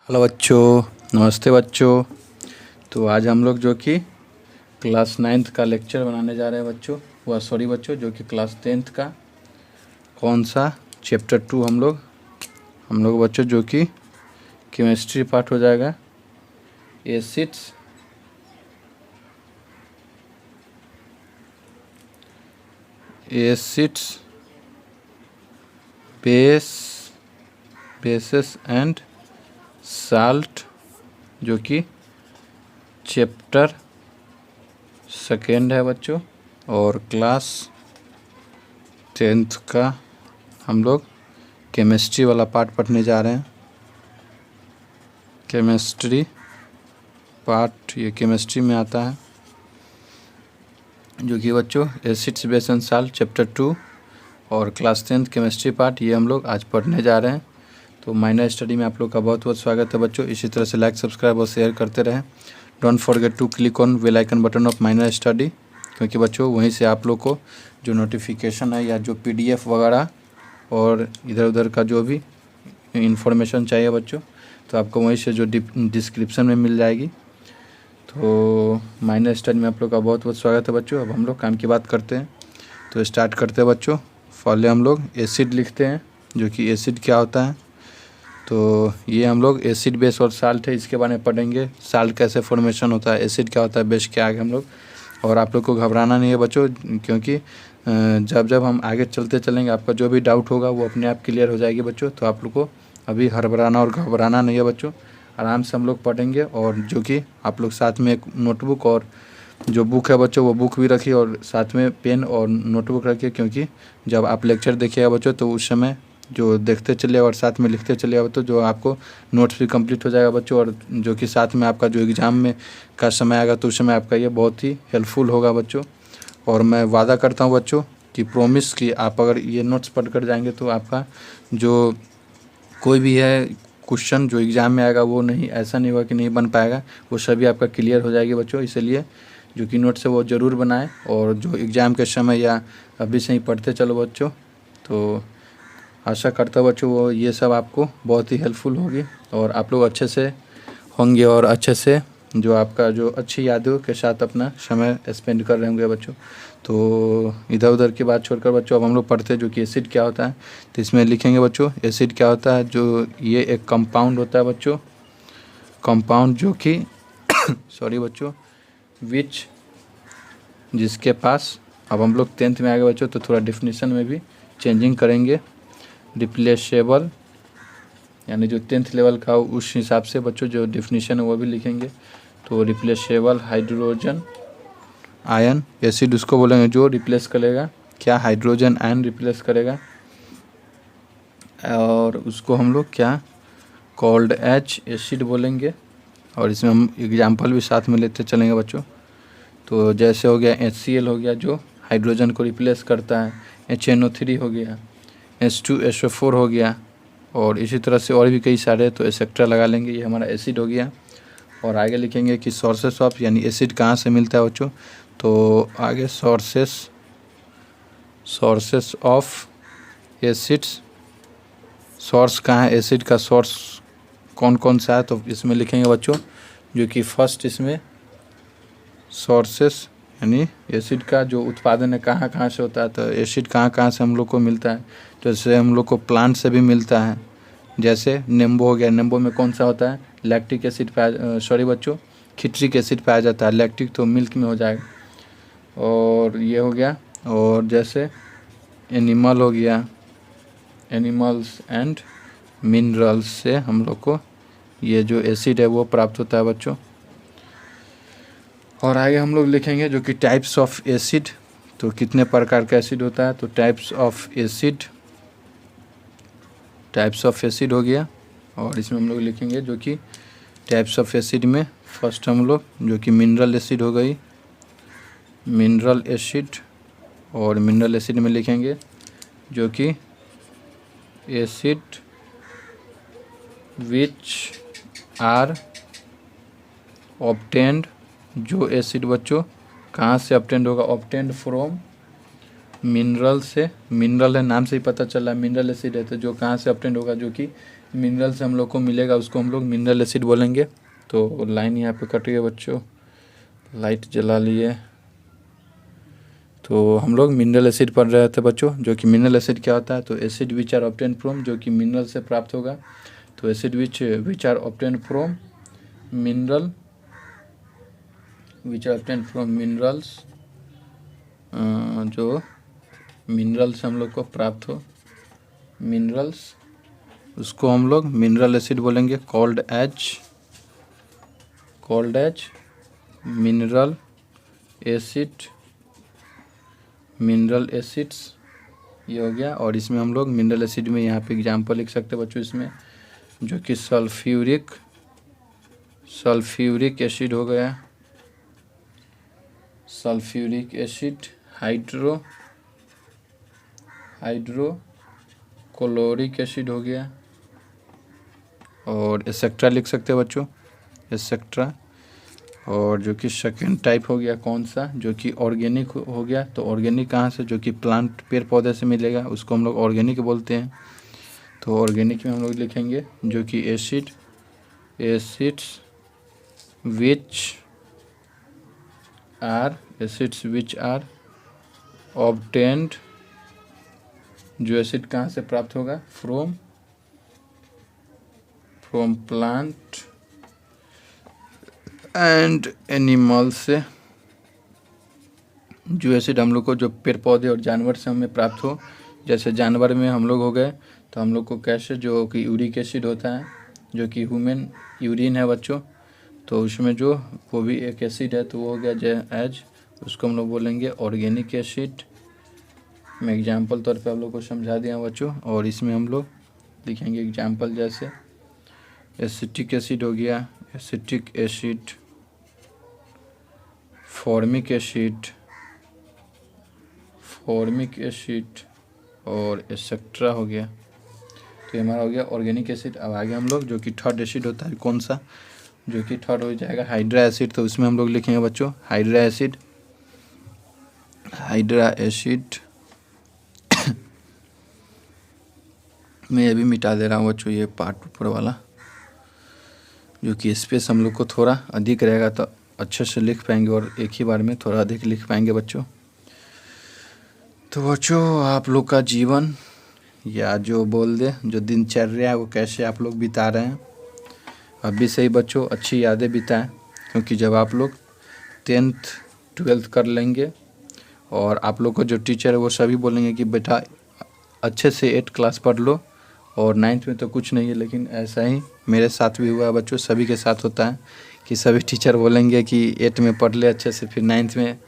Hello बच्चों, नमस्ते बच्चों। तो आज हम लोग जो कि क्लास 9th का लेक्चर बनाने जा रहे हैं बच्चों, बच्चों जो कि क्लास 10th का कौन सा चैप्टर 2 हम लोग बच्चों जो कि केमिस्ट्री पार्ट हो जाएगा। एसिड्स बेसेस एंड साल्ट जो कि चैप्टर 2 है बच्चों, और क्लास 10th का हम लोग केमिस्ट्री वाला पार्ट पढ़ने जा रहे हैं। केमिस्ट्री पार्ट ये केमिस्ट्री में आता है, जो कि बच्चों acids base and salt chapter 2 और क्लास 10th केमिस्ट्री पार्ट ये हम लोग आज पढ़ने जा रहे हैं। तो माइनर स्टडी में आप लोग का बहुत बहुत स्वागत है बच्चों। इसी तरह से लाइक, सब्सक्राइब और शेयर करते रहें। Don't forget to click on bell icon button of minor study, क्योंकि बच्चों वहीं से आप लोग को जो नोटिफिकेशन है या जो PDF वगैरह और इधर उधर का जो भी इंफॉर्मेशन चाहिए बच्चों, तो आपको वहीं से जो डिस्क्रिप्शन में मिल जाएगी। तो माइनर स्टडी में आप लोग का बहुत बहुत स्वागत है बच्चों। अब हम लोग काम की बात करते हैं, तो स्टार्ट करते हैं बच्चों। पहले हम लोग एसिड लिखते हैं, जो कि एसिड क्या होता है। तो ये हम लोग एसिड, बेस और साल्ट है, इसके बारे में पढ़ेंगे। साल्ट कैसे फॉर्मेशन होता है, एसिड क्या होता है, बेस क्या है हम लोग। और आप लोग को घबराना नहीं है बच्चों, क्योंकि जब जब हम आगे चलते चलेंगे आपका जो भी डाउट होगा वो अपने आप क्लियर हो जाएगी बच्चों। तो आप लोग को अभी हड़बड़ाना और घबराना नहीं है बच्चों। आराम से हम लोग पढ़ेंगे, और जो कि आप लोग साथ में एक नोटबुक और जो बुक है बच्चों वो बुक भी रखिए, और साथ में पेन और नोटबुक रखिए, क्योंकि जब आप लेक्चर देखिएगा बच्चों तो उस समय जो देखते चलिए और साथ में लिखते चलिएगा बच्चों, जो आपको नोट्स भी कंप्लीट हो जाएगा बच्चों। और जो कि साथ में आपका जो एग्ज़ाम में का समय आएगा तो उस समय आपका ये बहुत ही हेल्पफुल होगा बच्चों। और मैं वादा करता हूँ बच्चों कि प्रॉमिस कि आप अगर ये नोट्स पढ़ कर जाएंगे तो आपका जो कोई भी है क्वेश्चन जो एग्ज़ाम में आएगा वो नहीं, ऐसा नहीं होगा कि नहीं बन पाएगा, वो सभी आपका क्लियर हो जाएगी बच्चों। इसलिए जो कि नोट्स है वो ज़रूर बनाएं, और जो एग्ज़ाम के समय या अभी से ही पढ़ते चलो बच्चों। तो आशा करता हूँ बच्चों वो ये सब आपको बहुत ही हेल्पफुल होगी, और आप लोग अच्छे से होंगे, और अच्छे से जो आपका जो अच्छी यादों के साथ अपना समय स्पेंड कर रहे होंगे बच्चों। तो इधर उधर की बात छोड़कर बच्चों अब हम लोग पढ़ते हैं जो कि एसिड क्या होता है। तो इसमें लिखेंगे बच्चों एसिड क्या होता है। जो ये एक कंपाउंड होता है बच्चों, कंपाउंड जो कि सॉरी बच्चों विच जिसके पास, अब हम लोग 10th में आ गए बच्चों तो थोड़ा डिफिनीशन में भी चेंजिंग करेंगे। रिप्लेसेबल यानी जो 10th लेवल का उस हिसाब से बच्चों जो डिफिनीशन है वो भी लिखेंगे। तो रिप्लेसेबल हाइड्रोजन आयन एसिड उसको बोलेंगे जो रिप्लेस करेगा क्या, हाइड्रोजन आयन रिप्लेस करेगा, और उसको हम लोग क्या कोल्ड एच एसिड बोलेंगे। और इसमें हम एग्जाम्पल भी साथ में लेते चलेंगे बच्चों। तो जैसे हो गया HCl हो गया जो हाइड्रोजन को रिप्लेस करता है, HNO3 हो गया, H2SO4 हो गया, और इसी तरह से और भी कई सारे, तो एक्सेट्रा लगा लेंगे। ये हमारा एसिड हो गया। और आगे लिखेंगे कि सोर्सेस ऑफ यानी एसिड कहाँ से मिलता है बच्चों। तो आगे सोर्सेस ऑफ एसिड्स, सोर्स कहाँ है एसिड का, सोर्स कौन कौन सा है। तो इसमें लिखेंगे बच्चों जो कि फर्स्ट इसमें सोर्सेस यानी एसिड का जो उत्पादन है कहाँ कहाँ से होता है। तो एसिड कहाँ कहाँ से हम लोग को मिलता है, तो जैसे हम लोग को प्लांट से भी मिलता है। जैसे नींबू हो गया, नींबू में कौन सा होता है, लैक्टिक एसिड पाया, सॉरी बच्चों खिट्रिक एसिड पाया जाता है। लैक्टिक तो मिल्क में हो जाएगा, और ये हो गया। और जैसे एनिमल हो गया, एनिमल्स एंड मिनरल्स से हम लोग को ये जो एसिड है वो प्राप्त होता है बच्चों। और आगे हम लोग लिखेंगे जो कि टाइप्स ऑफ एसिड, तो कितने प्रकार का एसिड होता है। तो टाइप्स ऑफ एसिड हो गया। और इसमें हम लोग लिखेंगे जो कि टाइप्स ऑफ एसिड में फर्स्ट हम लोग जो कि मिनरल एसिड हो गई, मिनरल एसिड। और मिनरल एसिड में लिखेंगे जो कि एसिड विच आर ऑब्टेन्ड, जो एसिड बच्चों कहाँ से ऑब्टेन्ड होगा, ऑब्टेन्ड फ्रॉम मिनरल से। मिनरल है नाम से ही पता चला, मिनरल एसिड है तो जो कहाँ से ऑब्टेन्ड होगा, जो कि मिनरल से हम लोग को मिलेगा उसको हम लोग मिनरल एसिड बोलेंगे। तो लाइन यहाँ पे कट गई बच्चों, लाइट जला लिए। तो हम लोग मिनरल एसिड पढ़ रहे थे बच्चों, जो कि मिनरल एसिड क्या होता है। तो acid which are obtain from, जो कि मिनरल से प्राप्त होगा। तो acid which are obtain from mineral, which are obtain from minerals, जो मिनरल से हम लोग को प्राप्त हो, मिनरल्स, उसको हम लोग मिनरल एसिड बोलेंगे। Called as mineral acid, mineral acids, ये हो गया। और इसमें हम लोग मिनरल एसिड में यहाँ पे एग्जांपल लिख सकते हैं बच्चों इसमें, जो कि सल्फ्यूरिक एसिड हो गया, सल्फ्यूरिक एसिड, हाइड्रोक्लोरिक एसिड हो गया, और एक्सेट्रा लिख सकते हैं बच्चों, एक्सेट्रा। और जो कि सेकेंड टाइप हो गया कौन सा, जो कि ऑर्गेनिक हो गया। तो ऑर्गेनिक कहाँ से, जो कि प्लांट पेड़ पौधे से मिलेगा, उसको हम लोग ऑर्गेनिक बोलते हैं। तो ऑर्गेनिक में हम लोग लिखेंगे जो कि एसिड्स विच आर ऑब्टेन्ड, जो एसिड कहाँ से प्राप्त होगा, फ्रॉम प्लांट एंड एनिमल से। जो एसिड हम लोग को जो पेड़ पौधे और जानवर से हमें प्राप्त हो, जैसे जानवर में हम लोग हो गए तो हम लोग को कैसे, जो कि यूरिक एसिड होता है, जो कि ह्यूमन यूरिन है बच्चों। तो उसमें जो वो भी एक एसिड है, तो वो हो गया एज, उसको हम लोग बोलेंगे ऑर्गेनिक एसिड। मैं एग्जाम्पल तौर पे आप लोग को समझा दिया बच्चों। और इसमें हम लोग लिखेंगे एग्जाम्पल, जैसे एसिटिक एसिड हो गया, एसिटिक एसिड, फॉर्मिक एसिड और एक्सेट्रा हो गया। तो हमारा हो गया ऑर्गेनिक एसिड। अब आगे हम लोग जो कि थर्ड एसिड होता है कौन सा, जो कि थर्ड हो जाएगा हाइड्रा एसिड। तो उसमें हम लोग लिखेंगे बच्चों हाइड्रा एसिड मैं अभी मिटा दे रहा हूँ बच्चों ये पार्ट ऊपर वाला, जो कि स्पेस हम लोग को थोड़ा अधिक रहेगा तो अच्छे से लिख पाएंगे और एक ही बार में थोड़ा अधिक लिख पाएंगे बच्चों। तो बच्चों आप लोग का जीवन, या जो बोल दे जो दिनचर्या है, वो कैसे आप लोग बिता रहे हैं। अभी से ही बच्चों अच्छी यादें बिताएं, क्योंकि जब आप लोग 10th 12th कर लेंगे और आप लोग को जो टीचर है वो सभी बोलेंगे कि बेटा अच्छे से 8 क्लास पढ़ लो, और 9th में तो कुछ नहीं है। लेकिन ऐसा ही मेरे साथ भी हुआ है बच्चों, सभी के साथ होता है कि सभी टीचर बोलेंगे कि 8 में पढ़ ले अच्छे से, फिर 9th में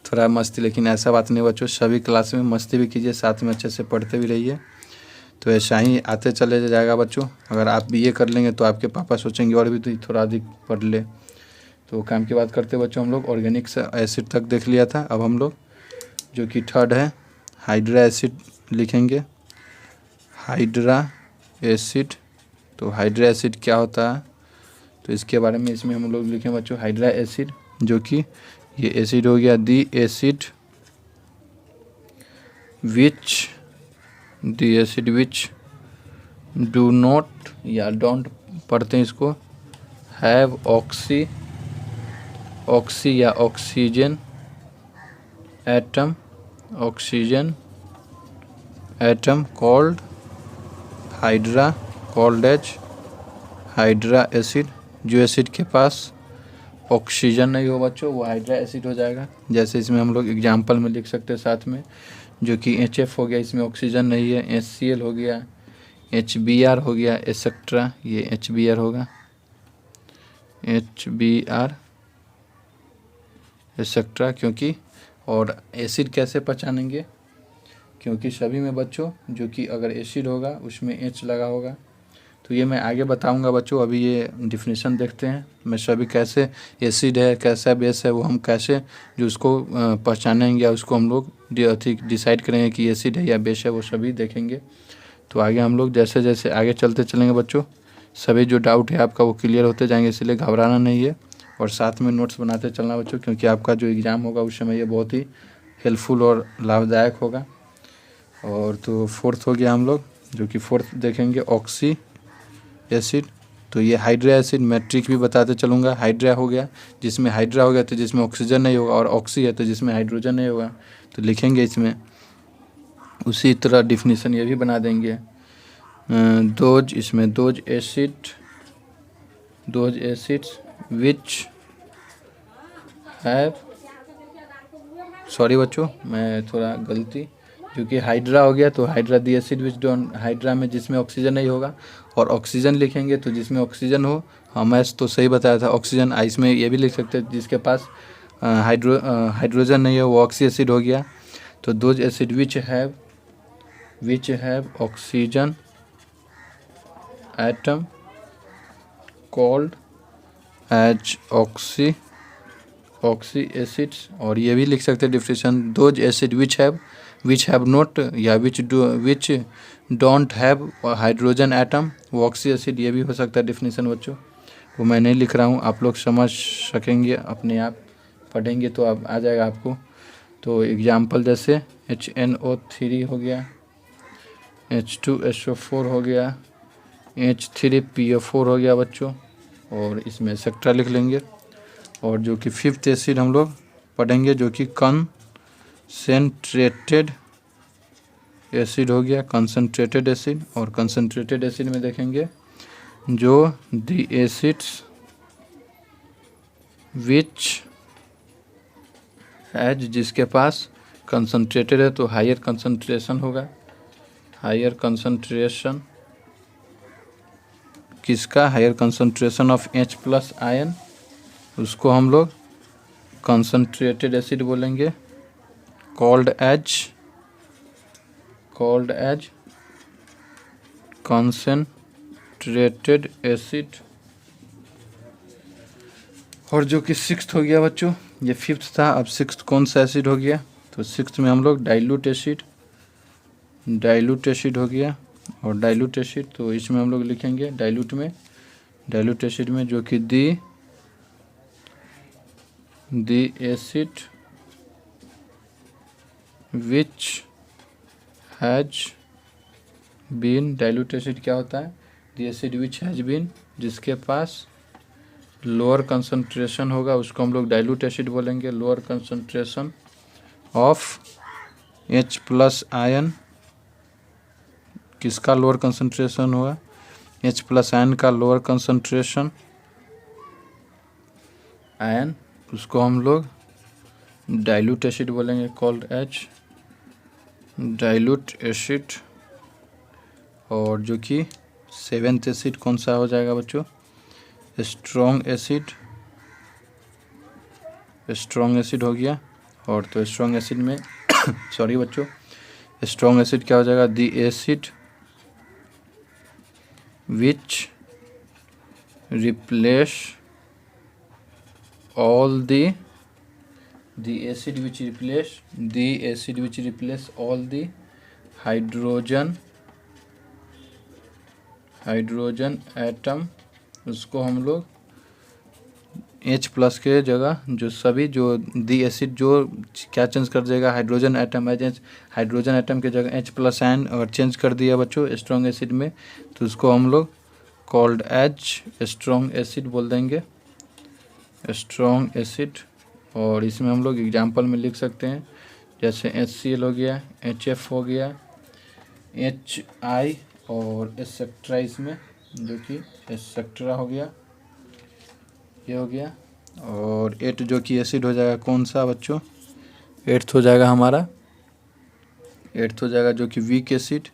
थोड़ा मस्ती। लेकिन ऐसा बात नहीं बच्चों, सभी क्लास में मस्ती भी कीजिए, साथ में अच्छे से पढ़ते भी रहिए। तो ऐसा ही आते चले जाएगा बच्चों। अगर आप भी ये कर लेंगे तो आपके पापा सोचेंगे और भी तो थोड़ा अधिक पढ़ ले। तो काम की बात करते बच्चों, हम लोग ऑर्गेनिक एसिड तक देख लिया था। अब हम लोग जो कि थर्ड है हाइड्रा एसिड लिखेंगे, हाइड्रा एसिड। तो हाइड्रा एसिड क्या होता है, तो इसके बारे में इसमें हम लोग लिखें बच्चों हाइड्रा एसिड, जो कि ये एसिड हो गया the acid which do not या डोंट पढ़ते हैं इसको, हैव ऑक्सी या oxygen atom called as hydra acid. जो एसिड के पास ऑक्सीजन नहीं हो बच्चों, वो हाइड्रा एसिड हो जाएगा। जैसे इसमें हम लोग एग्जाम्पल में लिख सकते हैं साथ में, जो कि HF हो गया, इसमें ऑक्सीजन नहीं है, HCl हो गया, HBr हो गया, एक्सेट्रा। ये HBr होगा, HBr एक्सेट्रा। क्योंकि और एसिड कैसे पहचानेंगे, क्योंकि सभी में बच्चों जो कि अगर एसिड होगा उसमें H लगा होगा। तो ये मैं आगे बताऊंगा बच्चों, अभी ये डिफिनेशन देखते हैं। मैं सभी कैसे एसिड है कैसा बेस है वो हम कैसे जो उसको पहचानेंगे, या उसको हम लोग डिसाइड करेंगे कि एसिड है या बेस है, वो सभी देखेंगे। तो आगे हम लोग जैसे जैसे आगे चलते चलेंगे बच्चों, सभी जो डाउट है आपका वो क्लियर होते जाएंगे, इसलिए घबराना नहीं है। और साथ में नोट्स बनाते चलना बच्चों, क्योंकि आपका जो एग्ज़ाम होगा उस समय ये बहुत ही हेल्पफुल और लाभदायक होगा। और तो फोर्थ हो गया हम लोग जो कि फोर्थ देखेंगे एसिड। तो ये हाइड्रा एसिड मैं ट्रिक भी बताते चलूँगा। हाइड्रा हो गया, जिसमें हाइड्रा हो गया तो जिसमें ऑक्सीजन नहीं होगा, और ऑक्सी है तो जिसमें हाइड्रोजन नहीं होगा, तो लिखेंगे इसमें। उसी तरह डिफिनीसन ये भी बना देंगे। दोज, इसमें those acids which have, sorry बच्चों मैं थोड़ा गलती, क्योंकि हाइड्रा हो गया तो hydra the acid which don't, hydra में जिसमें ऑक्सीजन नहीं होगा, और ऑक्सीजन लिखेंगे तो जिसमें ऑक्सीजन हो। हाँ मैं तो सही बताया था, ऑक्सीजन। इसमें ये भी लिख सकते हैं जिसके पास हाइड्रोजन नहीं है वो ऑक्सी एसिड हो गया। तो those acid which have oxygen atom called as oxy acids. और ये भी लिख सकते हैं definition, those acid which have not या which don't have hydrogen atom, वो ऑक्सी एसिड। ये भी हो सकता है डिफिनेशन बच्चों, वो मैं नहीं लिख रहा हूँ, आप लोग समझ सकेंगे अपने आप, पढ़ेंगे तो अब आ जाएगा आपको। तो एग्जाम्पल जैसे HNO3 हो गया, H2SO4 हो गया, H3PO4 हो गया बच्चों, और इसमें एक्सेट्रा लिख लेंगे। और जो कि फिफ्थ एसिड हम लोग पढ़ेंगे जो कि कंसनट्रेटेड एसिड हो गया, कंसनट्रेटेड एसिड। और कंसनट्रेटेड एसिड में देखेंगे जो द एसिड्स विच हैज, जिसके पास कंसनट्रेटेड है तो हायर कंसनट्रेशन होगा, हायर कंसनट्रेशन किसका, higher concentration of H+ ion, उसको हम लोग कंसनट्रेटेड एसिड बोलेंगे, कॉल्ड एज कंसनट्रेटेड एसिड। और जो कि सिक्स्थ हो गया बच्चों, ये फिफ्थ था, अब सिक्स्थ कौन सा एसिड हो गया, तो सिक्स्थ में हम लोग डाइल्यूट एसिड हो गया। और डाइल्यूट एसिड तो इसमें हम लोग लिखेंगे डाइल्यूट एसिड में जो कि the acid which has been, dilute acid क्या होता है, the acid which has been, जिसके पास लोअर कंसंट्रेशन होगा उसको हम लोग डाइल्यूट एसिड बोलेंगे। Lower concentration of H+ ion, किसका लोअर कंसंट्रेशन होगा, H+ आयन का लोअर कंसंट्रेशन आयन, उसको हम लोग डाइल्यूट एसिड बोलेंगे, कॉल्ड एज डाइल्यूट एसिड। और जो कि सेवेंथ एसिड कौन सा हो जाएगा बच्चों, स्ट्रॉन्ग एसिड हो गया। और तो स्ट्रॉन्ग एसिड में सॉरी बच्चों, स्ट्रॉन्ग एसिड क्या हो जाएगा, the acid which replace all the acid which replace all the hydrogen atom, उसको हम लोग H+ के जगह जो सभी जो दी एसिड जो क्या चेंज कर देगा, हाइड्रोजन एटम है, हाइड्रोजन एटम के जगह H+ आयन अगर चेंज कर दिया बच्चों स्ट्रॉन्ग एसिड में, तो उसको हम लोग कॉल्ड एज स्ट्रॉन्ग एसिड बोल देंगे, स्ट्रॉन्ग एसिड। और इसमें हम लोग एग्जाम्पल में लिख सकते हैं जैसे HCl हो गया, HF हो गया, HI और एक्सेट्रा, इसमें जो कि एक्सेट्रा हो गया, ये हो गया। और 8 जो कि एसिड हो जाएगा कौन सा बच्चों, 8th हो जाएगा हमारा, 8th हो जाएगा जो कि वीक एसिड।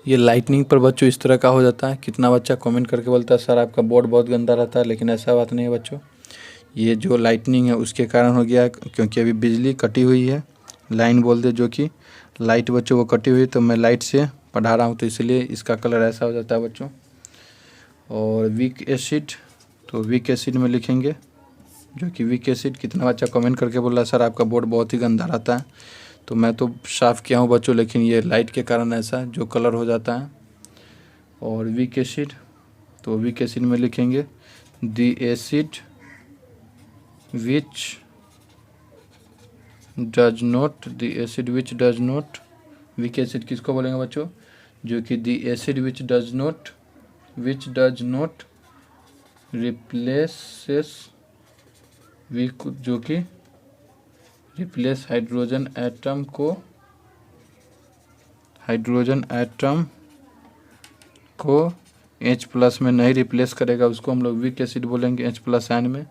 ये लाइटनिंग पर बच्चों इस तरह का हो जाता है। कितना बच्चा कमेंट करके बोलता है सर आपका बोर्ड बहुत गंदा रहता है, लेकिन ऐसा बात नहीं है बच्चों, ये जो लाइटनिंग है उसके कारण हो गया, क्योंकि अभी बिजली कटी हुई है, लाइन बोल दे जो कि लाइट बच्चों वो कटी हुई, तो मैं लाइट से पढ़ा रहा हूँ तो इसलिए इसका कलर ऐसा हो जाता है बच्चों। और वीक एसिड, तो वीक एसिड में लिखेंगे जो कि वीक एसिड। कितना बच्चा कमेंट करके बोल रहा है सर आपका बोर्ड बहुत ही गंदा रहता है, तो मैं तो साफ़ किया हूँ बच्चों, लेकिन ये लाइट के कारण ऐसा जो कलर हो जाता है। और वीक एसिड, तो वीक एसिड में लिखेंगे the acid which does not weak acid किसको बोलेंगे बच्चों? जो कि the acid which does not replaces weak, जो कि रिप्लेस हाइड्रोजन एटम को H+ में नहीं रिप्लेस करेगा, उसको हम लोग वीक एसिड बोलेंगे। H+ आयन में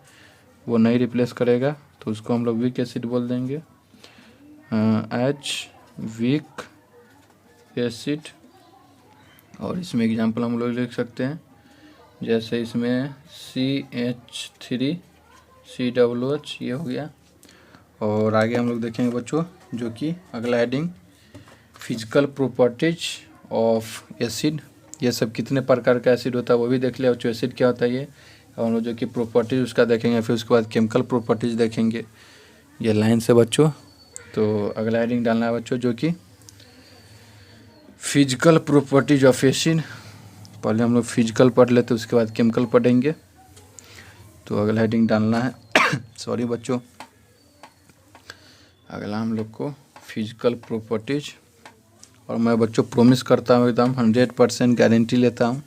वो नहीं रिप्लेस करेगा तो उसको हम लोग वीक एसिड बोल देंगे। Weak acid. और इसमें एग्जांपल हम लोग लिख सकते हैं, जैसे इसमें CH3COOH ये हो गया। और आगे हम लोग देखेंगे बच्चों जो कि अगला heading physical properties of acid. ये सब कितने प्रकार का एसिड होता है वो भी देख लिया बच्चों, एसिड क्या होता है ये, और हम लोग जो कि प्रॉपर्टीज उसका देखेंगे। फिर उसके बाद केमिकल प्रॉपर्टीज देखेंगे, ये लाइन से बच्चों। तो अगला हेडिंग डालना है बच्चों जो कि फिजिकल प्रॉपर्टीज ऑफ एसिड। पहले हम लोग फिजिकल पढ़ लेते उसके बाद केमिकल पढ़ेंगे। तो अगला हेडिंग डालना है सॉरी बच्चों, अगला हम लोग को फिजिकल प्रॉपर्टीज। और मैं बच्चों प्रॉमिस करता हूँ, एकदम 100% गारंटी लेता हूँ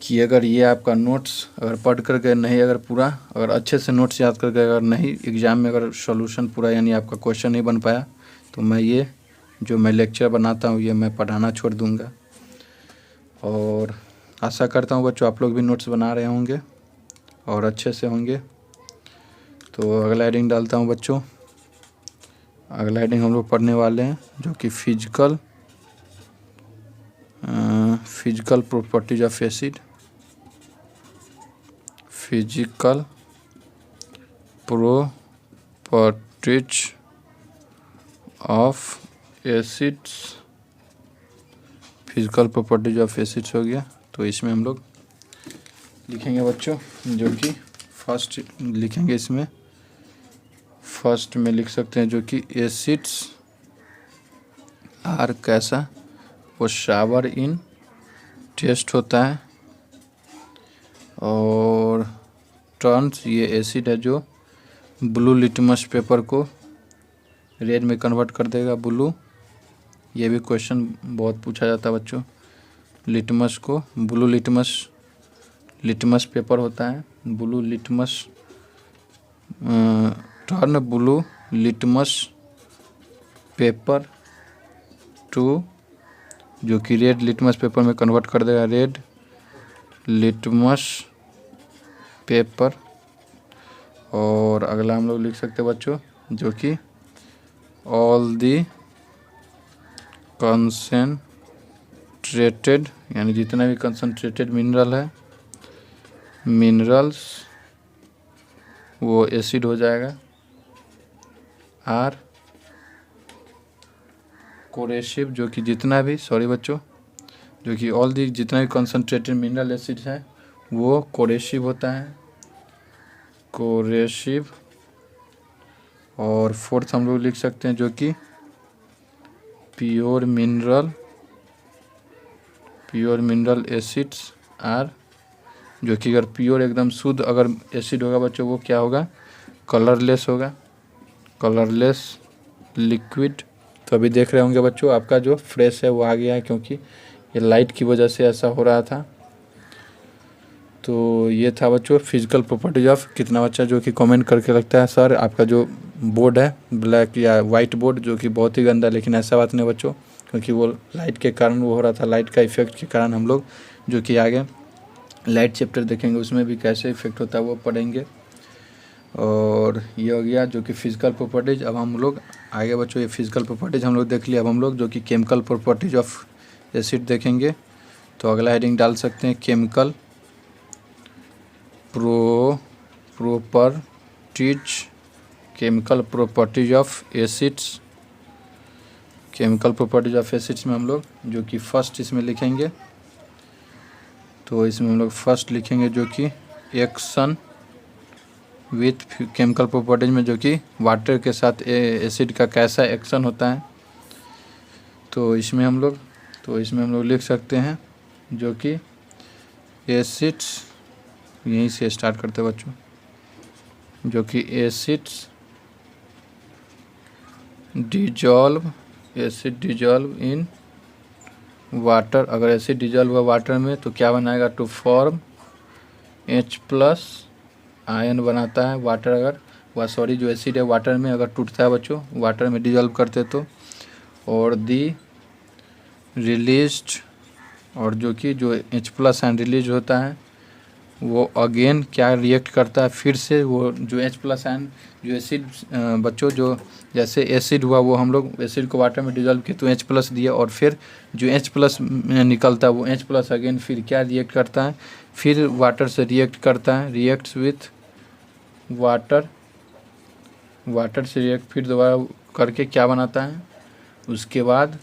कि अगर ये आपका नोट्स अगर पढ़ कर गए नहीं, अगर अच्छे से नोट्स याद कर गए, अगर नहीं एग्ज़ाम में अगर सॉल्यूशन पूरा यानी आपका क्वेश्चन नहीं बन पाया, तो मैं ये जो मैं लेक्चर बनाता हूँ ये मैं पढ़ाना छोड़ दूँगा। और आशा करता हूँ बच्चों आप लोग भी नोट्स बना रहे होंगे और अच्छे से होंगे। तो अगला हेडिंग डालता हूँ बच्चों, अगला हेडिंग हम लोग पढ़ने वाले हैं जो कि physical properties of acid. Physical properties of acids, physical properties of acids हो गया। तो इसमें हम लोग लिखेंगे बच्चों जो कि फर्स्ट लिखेंगे, इसमें फर्स्ट में लिख सकते हैं जो कि एसिड्स आर कैसा, वो शावर इन टेस्ट होता है। और टर्न्स, ये एसिड है जो ब्लू लिटमस पेपर को रेड में कन्वर्ट कर देगा, ब्लू। ये भी क्वेश्चन बहुत पूछा जाता है बच्चों, लिटमस को ब्लू लिटमस पेपर होता है, blue litmus turn blue litmus paper two, जो कि रेड लिटमस पेपर में कन्वर्ट कर देगा, रेड लिटमस पेपर। और अगला हम लोग लिख सकते हैं बच्चों जो कि ऑल दी कंसनट्रेटेड, यानी जितना भी कंसनट्रेटेड मिनरल है, मिनरल्स वो एसिड हो जाएगा। आर कोरेसिव, जो कि जितना भी सॉरी बच्चों जो कि ऑल दी जितना भी कंसनट्रेटेड मिनरल एसिड है वो कोरेसिव होता है, कोरेसिव। और फोर्थ हम लोग लिख सकते हैं जो कि प्योर मिनरल एसिड्स आर, जो कि अगर प्योर एकदम शुद्ध अगर एसिड होगा बच्चों वो क्या होगा, कलरलेस होगा, कलरलेस लिक्विड। तो अभी देख रहे होंगे बच्चों आपका जो फ्रेश है वो आ गया है, क्योंकि ये लाइट की वजह से ऐसा हो रहा था। तो ये था बच्चों फिजिकल प्रॉपर्टीज ऑफ। कितना बच्चा जो कि कमेंट करके लगता है सर आपका जो बोर्ड है ब्लैक या वाइट बोर्ड जो कि बहुत ही गंदा, लेकिन ऐसा बात नहीं बच्चों, क्योंकि वो लाइट के कारण वो हो रहा था, लाइट का इफेक्ट के कारण हम लोग जो कि आगे लाइट चैप्टर देखेंगे उसमें भी कैसे इफेक्ट होता है वो पढ़ेंगे। और ये हो गया जो कि फिजिकल प्रॉपर्टीज। अब हम लोग आगे बच्चों ये फिजिकल प्रॉपर्टीज हम लोग देख लिया, अब हम लोग जो कि केमिकल प्रॉपर्टीज ऑफ एसिड देखेंगे। तो अगला हेडिंग डाल सकते हैं chemical properties of acids. Chemical properties of acids में हम लोग जो कि फर्स्ट इसमें लिखेंगे, तो इसमें हम लोग फर्स्ट लिखेंगे जो कि एक्शन विथ केमिकल प्रॉपर्टीज में जो कि वाटर के साथ एसिड का कैसा एक्शन होता है। तो इसमें हम लोग लिख सकते हैं जो कि एसिड्स, यहीं से स्टार्ट करते हैं बच्चों, जो कि acids dissolve acid dissolve in water, अगर एसिड डिजॉल्व हुआ वाटर में तो क्या बनाएगा, टू फॉर्म H+ आयन बनाता है वाटर, अगर वह सॉरी जो एसिड है वाटर में अगर टूटता है बच्चों, वाटर में डिजॉल्व करते तो, और दी रिलीज्ड, और जो कि जो H+ आयन रिलीज होता है वो अगेन क्या रिएक्ट करता है, फिर से वो जो H+ आयन जो एसिड बच्चों जो जैसे एसिड हुआ वो हम लोग एसिड को वाटर में डिजॉल्व किए तो H+ दिया, और फिर जो H+ निकलता है वो H+ अगेन फिर क्या रिएक्ट करता है, फिर वाटर से रिएक्ट करता है, रिएक्ट्स विथ वाटर, वाटर से रिएक्ट फिर दोबारा करके क्या बनाता है, उसके बाद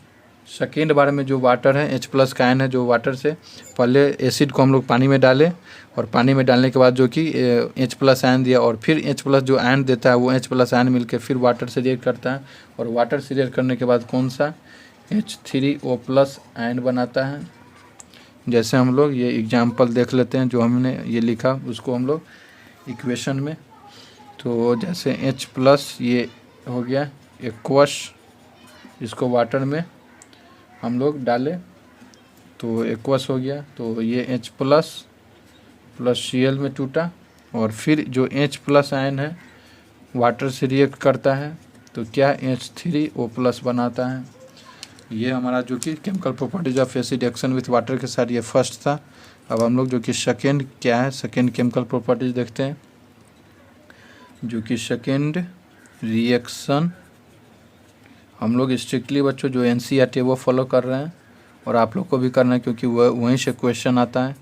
सेकेंड बार में जो वाटर है H+ का आयन है जो वाटर से पहले एसिड को हम लोग पानी में डाले, और पानी में डालने के बाद जो कि H+ आयन दिया, और फिर H+ जो आयन देता है वो H+ आयन मिलके फिर वाटर से रिएक्ट करता है, और वाटर से रिएक्ट करने के बाद कौन सा H3O+ आयन बनाता है। जैसे हम लोग ये एग्जाम्पल देख लेते हैं जो हमने ये लिखा उसको हम लोग इक्वेशन में, तो जैसे H+ ये हो गया एक्वस, इसको वाटर में हम लोग डाले तो एक्वस हो गया, तो ये H+ प्लस Cl में टूटा, और फिर जो H+ आयन है वाटर से रिएक्ट करता है तो क्या H3O+ बनाता है। ये हमारा जो कि chemical properties of acid action with water के साथ ये फर्स्ट था। अब हम लोग जो कि सेकेंड क्या है, सेकेंड केमिकल प्रॉपर्टीज देखते हैं, जो कि सेकेंड रिएक्शन हम लोग स्ट्रिक्टली बच्चों जो NCERT वो फॉलो कर रहे हैं, और आप लोग को भी करना है क्योंकि वह वहीं से क्वेश्चन आता है,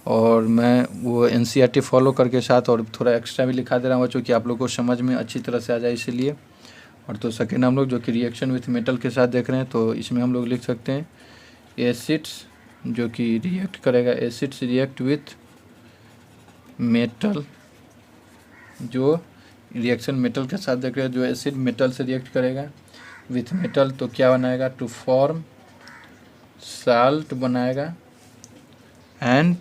और मैं वो NCERT फॉलो करके साथ और थोड़ा एक्स्ट्रा भी लिखा दे रहा हूँ बच्चों कि आप लोग को समझ में अच्छी तरह से आ जाए इसीलिए। और तो सेकेंड हम लोग जो कि रिएक्शन विथ मेटल के साथ देख रहे हैं, तो इसमें हम लोग लिख सकते हैं एसिड्स जो कि रिएक्ट करेगा, एसिड्स रिएक्ट विथ मेटल, जो रिएक्शन मेटल के साथ देख रहे हैं, जो एसिड मेटल से रिएक्ट करेगा विथ मेटल तो क्या बनाएगा, टू फॉर्म साल्ट बनाएगा, एंड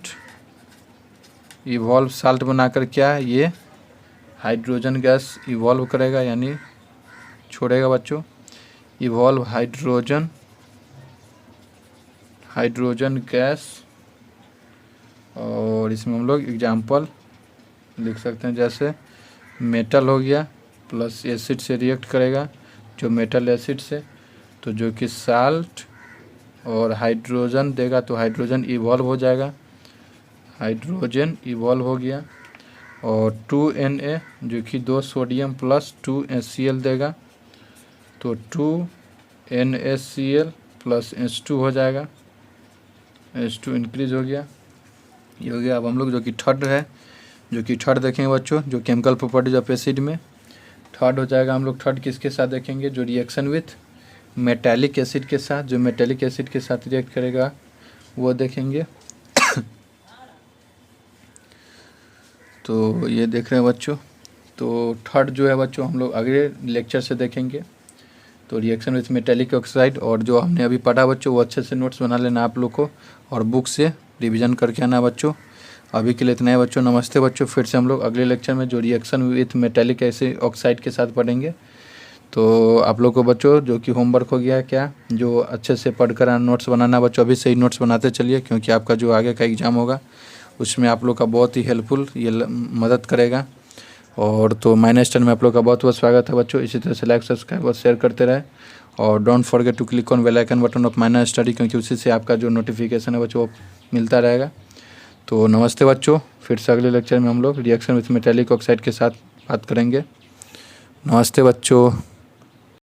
इवॉल्व साल्ट बनाकर क्या ये हाइड्रोजन गैस इवॉल्व करेगा, यानी छोड़ेगा बच्चों, इवॉल्व हाइड्रोजन गैस। और इसमें हम लोग एग्जाम्पल लिख सकते हैं, जैसे मेटल हो गया प्लस एसिड से रिएक्ट करेगा, जो मेटल एसिड से, तो जो कि साल्ट और हाइड्रोजन देगा तो हाइड्रोजन इवॉल्व हो जाएगा, हाइड्रोजन इवॉल्व हो गया, और 2Na जो कि 2 सोडियम प्लस 2 HCl देगा, तो 2NaCl प्लस H2 हो जाएगा, H2 इंक्रीज हो गया, ये हो गया। अब हम लोग जो कि थर्ड है, जो कि थर्ड देखेंगे बच्चों, जो केमिकल प्रॉपर्टीज ऑफ एसिड में थर्ड हो जाएगा। हम लोग थर्ड किसके साथ देखेंगे, जो रिएक्शन विथ मेटालिक एसिड के साथ, जो मेटालिक एसिड के साथ रिएक्ट करेगा वो देखेंगे। तो ये देख रहे हैं बच्चों, तो थर्ड जो है बच्चों हम लोग अगले लेक्चर से देखेंगे। तो रिएक्शन विथ मेटालिक ऑक्साइड, और जो हमने अभी पढ़ा बच्चों वो अच्छे से नोट्स बना लेना आप लोग को, और बुक से रिवीजन करके आना बच्चों। अभी के लिए इतना है बच्चों, नमस्ते बच्चों। फिर से हम लोग अगले लेक्चर में जो reaction with metallic acid oxide के साथ पढ़ेंगे। तो आप लोग को बच्चों जो कि होमवर्क हो गया है क्या, जो अच्छे से पढ़कर नोट्स बनाना बच्चों, अभी से ही नोट्स बनाते चलिए, क्योंकि आपका जो आगे का एग्ज़ाम होगा उसमें आप लोग का बहुत ही हेल्पफुल ये मदद करेगा। और तो माइनस 10 में आप लोग का बहुत बहुत स्वागत है बच्चों। इसी तरह से लाइक सब्सक्राइब और शेयर करते रहे, और don't forget to click on bell icon button of minus study, क्योंकि उसी से आपका जो नोटिफिकेशन है बच्चों वो मिलता रहेगा। तो नमस्ते बच्चों, फिर से अगले लेक्चर में हम लोग रिएक्शन विथ मेटालिक ऑक्साइड के साथ बात करेंगे। नमस्ते बच्चों।